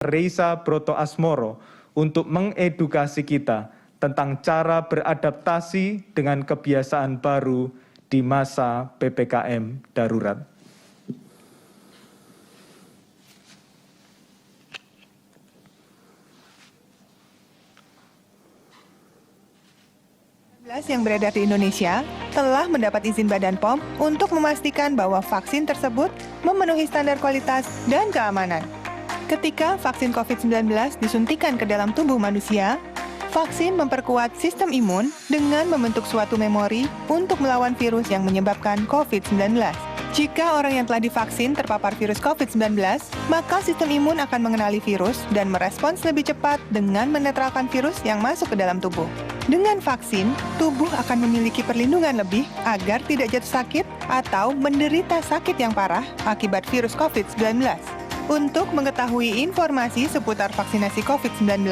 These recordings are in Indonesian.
Reisa Broto Asmoro untuk mengedukasi kita tentang cara beradaptasi dengan kebiasaan baru di masa PPKM darurat. Yang beredar di Indonesia telah mendapat izin Badan POM untuk memastikan bahwa vaksin tersebut memenuhi standar kualitas dan keamanan. Ketika vaksin COVID-19 disuntikan ke dalam tubuh manusia, vaksin memperkuat sistem imun dengan membentuk suatu memori untuk melawan virus yang menyebabkan COVID-19. Jika orang yang telah divaksin terpapar virus COVID-19, maka sistem imun akan mengenali virus dan merespons lebih cepat dengan menetralkan virus yang masuk ke dalam tubuh. Dengan vaksin, tubuh akan memiliki perlindungan lebih agar tidak jatuh sakit atau menderita sakit yang parah akibat virus COVID-19. Untuk mengetahui informasi seputar vaksinasi COVID-19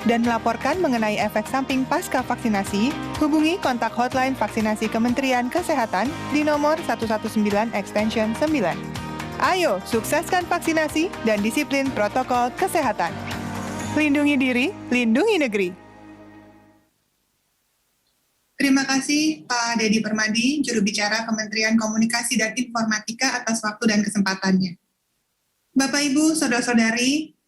dan melaporkan mengenai efek samping pasca vaksinasi, hubungi kontak hotline vaksinasi Kementerian Kesehatan di nomor 119 extension 9. Ayo, sukseskan vaksinasi dan disiplin protokol kesehatan. Lindungi diri, lindungi negeri. Terima kasih Pak Dedi Permadi, juru bicara Kementerian Komunikasi dan Informatika atas waktu dan kesempatannya. Bapak, Ibu, Saudara-saudari,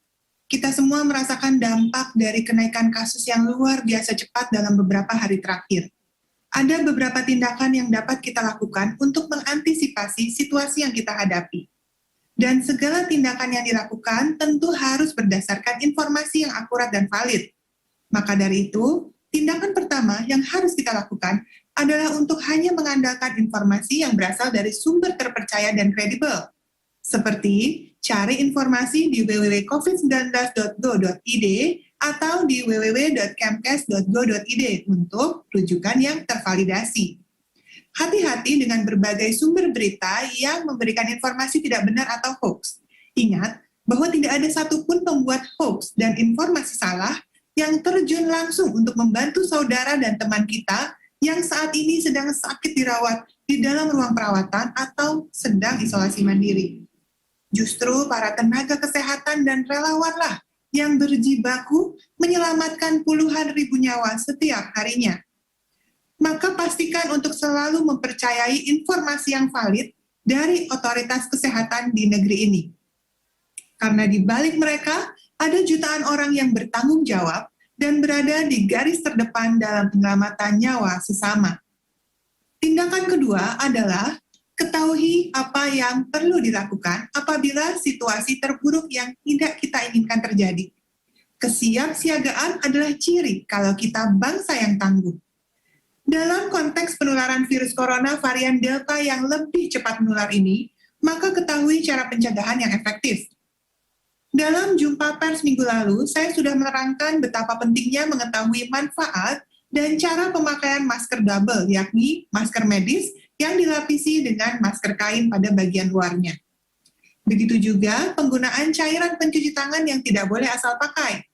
kita semua merasakan dampak dari kenaikan kasus yang luar biasa cepat dalam beberapa hari terakhir. Ada beberapa tindakan yang dapat kita lakukan untuk mengantisipasi situasi yang kita hadapi. Dan segala tindakan yang dilakukan tentu harus berdasarkan informasi yang akurat dan valid. Maka dari itu, tindakan pertama yang harus kita lakukan adalah untuk hanya mengandalkan informasi yang berasal dari sumber terpercaya dan kredibel. Seperti cari informasi di www.covid19.go.id atau di www.kemkes.go.id untuk rujukan yang tervalidasi. Hati-hati dengan berbagai sumber berita yang memberikan informasi tidak benar atau hoax. Ingat bahwa tidak ada satupun pembuat hoax dan informasi salah yang terjun langsung untuk membantu saudara dan teman kita yang saat ini sedang sakit dirawat di dalam ruang perawatan atau sedang isolasi mandiri. Justru para tenaga kesehatan dan relawanlah yang berjibaku menyelamatkan puluhan ribu nyawa setiap harinya. Maka pastikan untuk selalu mempercayai informasi yang valid dari otoritas kesehatan di negeri ini. Karena di balik mereka ada jutaan orang yang bertanggung jawab dan berada di garis terdepan dalam penyelamatan nyawa sesama. Tindakan kedua adalah ketahui apa yang perlu dilakukan apabila situasi terburuk yang tidak kita inginkan terjadi. Kesiapsiagaan adalah ciri kalau kita bangsa yang tangguh. Dalam konteks penularan virus corona varian Delta yang lebih cepat menular ini, maka ketahui cara pencegahan yang efektif. Dalam jumpa pers minggu lalu, saya sudah menerangkan betapa pentingnya mengetahui manfaat dan cara pemakaian masker double, yakni masker medis yang dilapisi dengan masker kain pada bagian luarnya. Begitu juga penggunaan cairan pencuci tangan yang tidak boleh asal pakai.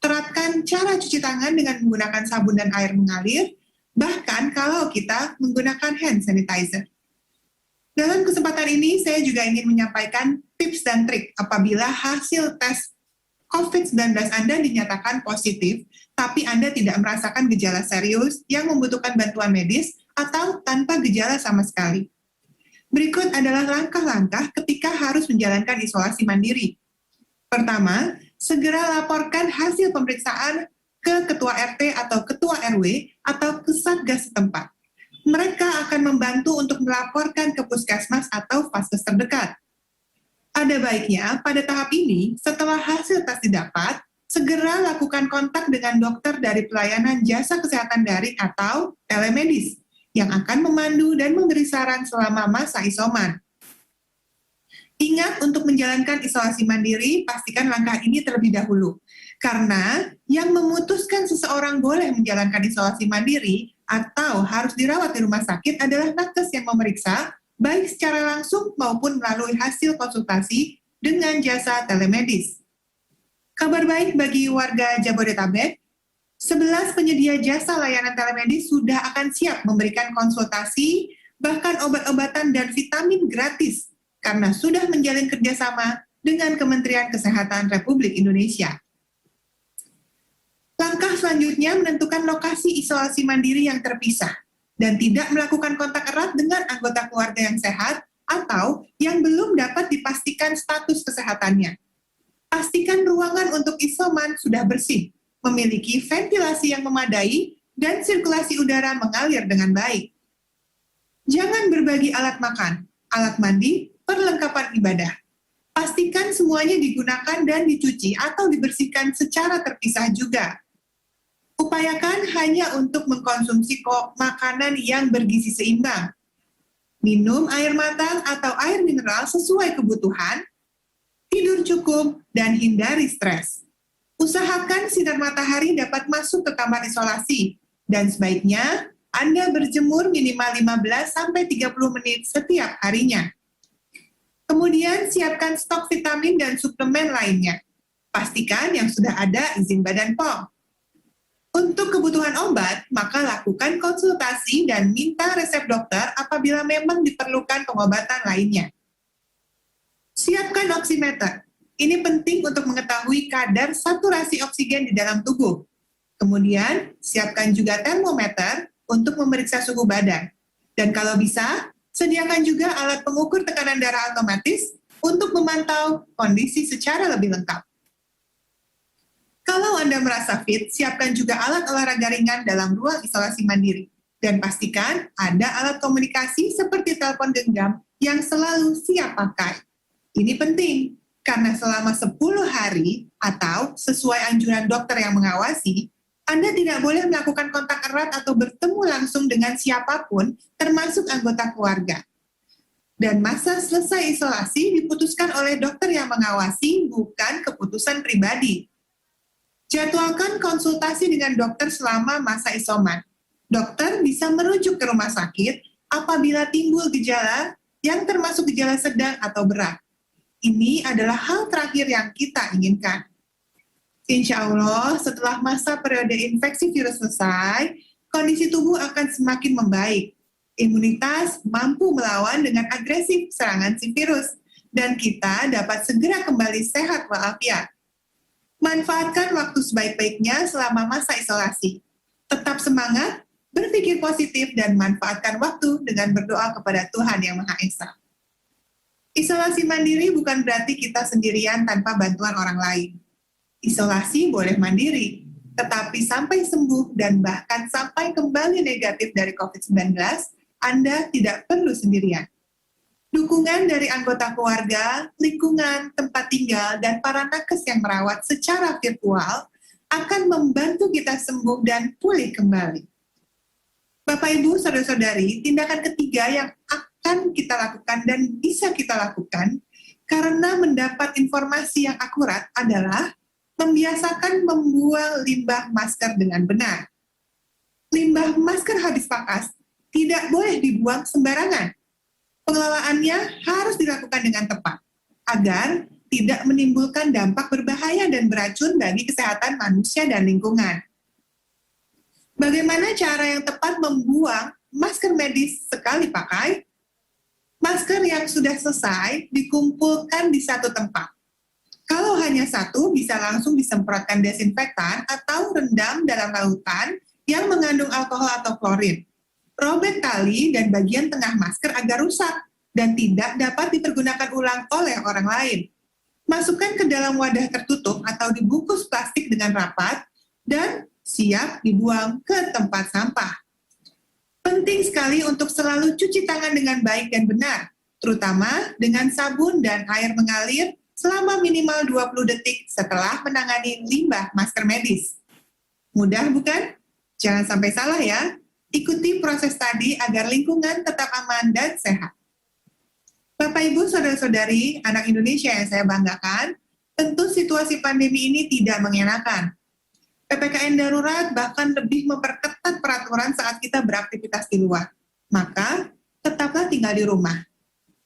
Terapkan cara cuci tangan dengan menggunakan sabun dan air mengalir, bahkan kalau kita menggunakan hand sanitizer. Dalam kesempatan ini, saya juga ingin menyampaikan tips dan trik apabila hasil tes COVID-19 Anda dinyatakan positif, tapi Anda tidak merasakan gejala serius yang membutuhkan bantuan medis atau tanpa gejala sama sekali. Berikut adalah langkah-langkah ketika harus menjalankan isolasi mandiri. Pertama, segera laporkan hasil pemeriksaan ke Ketua RT atau Ketua RW atau ke Satgas setempat. Mereka akan membantu untuk melaporkan ke puskesmas atau vaskes terdekat. Ada baiknya pada tahap ini, setelah hasil tes didapat, segera lakukan kontak dengan dokter dari pelayanan jasa kesehatan daring atau telemedis yang akan memandu dan memberi saran selama masa isoman. Ingat untuk menjalankan isolasi mandiri, pastikan langkah ini terlebih dahulu. Karena yang memutuskan seseorang boleh menjalankan isolasi mandiri atau harus dirawat di rumah sakit adalah nakes yang memeriksa, baik secara langsung maupun melalui hasil konsultasi dengan jasa telemedis. Kabar baik bagi warga Jabodetabek, 11 penyedia jasa layanan telemedis sudah akan siap memberikan konsultasi, bahkan obat-obatan dan vitamin gratis, karena sudah menjalin kerjasama dengan Kementerian Kesehatan Republik Indonesia. Langkah selanjutnya menentukan lokasi isolasi mandiri yang terpisah dan tidak melakukan kontak erat dengan anggota keluarga yang sehat atau yang belum dapat dipastikan status kesehatannya. Pastikan ruangan untuk isoman sudah bersih, memiliki ventilasi yang memadai, dan sirkulasi udara mengalir dengan baik. Jangan berbagi alat makan, alat mandi, perlengkapan ibadah. Pastikan semuanya digunakan dan dicuci atau dibersihkan secara terpisah juga. Upayakan hanya untuk mengkonsumsi makanan yang bergizi seimbang. Minum air matang atau air mineral sesuai kebutuhan, tidur cukup, dan hindari stres. Usahakan sinar matahari dapat masuk ke kamar isolasi, dan sebaiknya Anda berjemur minimal 15-30 menit setiap harinya. Kemudian siapkan stok vitamin dan suplemen lainnya. Pastikan yang sudah ada izin Badan POM. Untuk kebutuhan obat, maka lakukan konsultasi dan minta resep dokter apabila memang diperlukan pengobatan lainnya. Siapkan oximeter. Ini penting untuk mengetahui kadar saturasi oksigen di dalam tubuh. Kemudian, siapkan juga termometer untuk memeriksa suhu badan. Dan kalau bisa, sediakan juga alat pengukur tekanan darah otomatis untuk memantau kondisi secara lebih lengkap. Kalau Anda merasa fit, siapkan juga alat olahraga ringan dalam ruang isolasi mandiri. Dan pastikan ada alat komunikasi seperti telepon genggam yang selalu siap pakai. Ini penting, karena selama 10 hari atau sesuai anjuran dokter yang mengawasi, Anda tidak boleh melakukan kontak erat atau bertemu langsung dengan siapapun, termasuk anggota keluarga. Dan masa selesai isolasi diputuskan oleh dokter yang mengawasi, bukan keputusan pribadi. Jadwalkan konsultasi dengan dokter selama masa isoman. Dokter bisa merujuk ke rumah sakit apabila timbul gejala yang termasuk gejala sedang atau berat. Ini adalah hal terakhir yang kita inginkan. Insya Allah, setelah masa periode infeksi virus selesai, kondisi tubuh akan semakin membaik. Imunitas mampu melawan dengan agresif serangan si virus, dan kita dapat segera kembali sehat walafiat. Manfaatkan waktu sebaik-baiknya selama masa isolasi. Tetap semangat, berpikir positif, dan manfaatkan waktu dengan berdoa kepada Tuhan Yang Maha Esa. Isolasi mandiri bukan berarti kita sendirian tanpa bantuan orang lain. Isolasi boleh mandiri, tetapi sampai sembuh dan bahkan sampai kembali negatif dari COVID-19, Anda tidak perlu sendirian. Dukungan dari anggota keluarga, lingkungan, tempat tinggal, dan para nakes yang merawat secara virtual akan membantu kita sembuh dan pulih kembali. Bapak, Ibu, Saudara-saudari, tindakan ketiga yang akan kita lakukan dan bisa kita lakukan karena mendapat informasi yang akurat adalah membiasakan membuang limbah masker dengan benar. Limbah masker habis pakas tidak boleh dibuang sembarangan. Pengelolaannya harus dilakukan dengan tepat, agar tidak menimbulkan dampak berbahaya dan beracun bagi kesehatan manusia dan lingkungan. Bagaimana cara yang tepat membuang masker medis sekali pakai? Masker yang sudah selesai dikumpulkan di satu tempat. Kalau hanya satu, bisa langsung disemprotkan desinfektan atau rendam dalam lautan yang mengandung alkohol atau klorin. Robek tali dan bagian tengah masker agar rusak dan tidak dapat dipergunakan ulang oleh orang lain. Masukkan ke dalam wadah tertutup atau dibungkus plastik dengan rapat dan siap dibuang ke tempat sampah. Penting sekali untuk selalu cuci tangan dengan baik dan benar, terutama dengan sabun dan air mengalir selama minimal 20 detik setelah menangani limbah masker medis. Mudah bukan? Jangan sampai salah ya. Ikuti proses tadi agar lingkungan tetap aman dan sehat. Bapak, Ibu, Saudara-saudari, anak Indonesia yang saya banggakan, tentu situasi pandemi ini tidak mengenakan. PPKM darurat bahkan lebih memperketat peraturan saat kita beraktivitas di luar. Maka, tetaplah tinggal di rumah.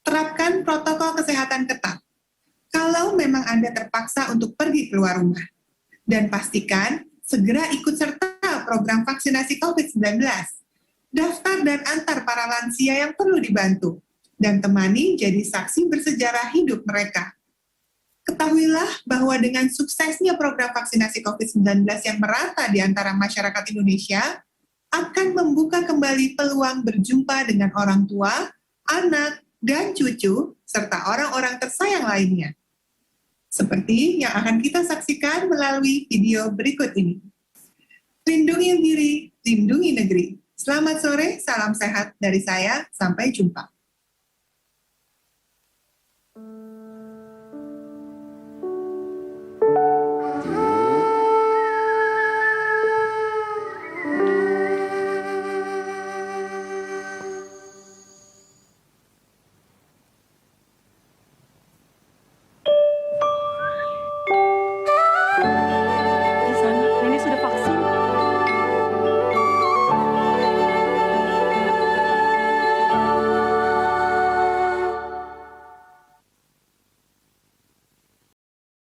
Terapkan protokol kesehatan ketat. Kalau memang Anda terpaksa untuk pergi keluar rumah. Dan pastikan segera ikut serta program vaksinasi COVID-19. Daftar dan antar para lansia yang perlu dibantu, dan temani jadi saksi bersejarah hidup mereka. Ketahuilah bahwa dengan suksesnya program vaksinasi COVID-19 yang merata di antara masyarakat Indonesia, akan membuka kembali peluang berjumpa dengan orang tua, anak, dan cucu, serta orang-orang tersayang lainnya. Seperti yang akan kita saksikan melalui video berikut ini. Lindungi diri, lindungi negeri. Selamat sore, salam sehat dari saya, sampai jumpa.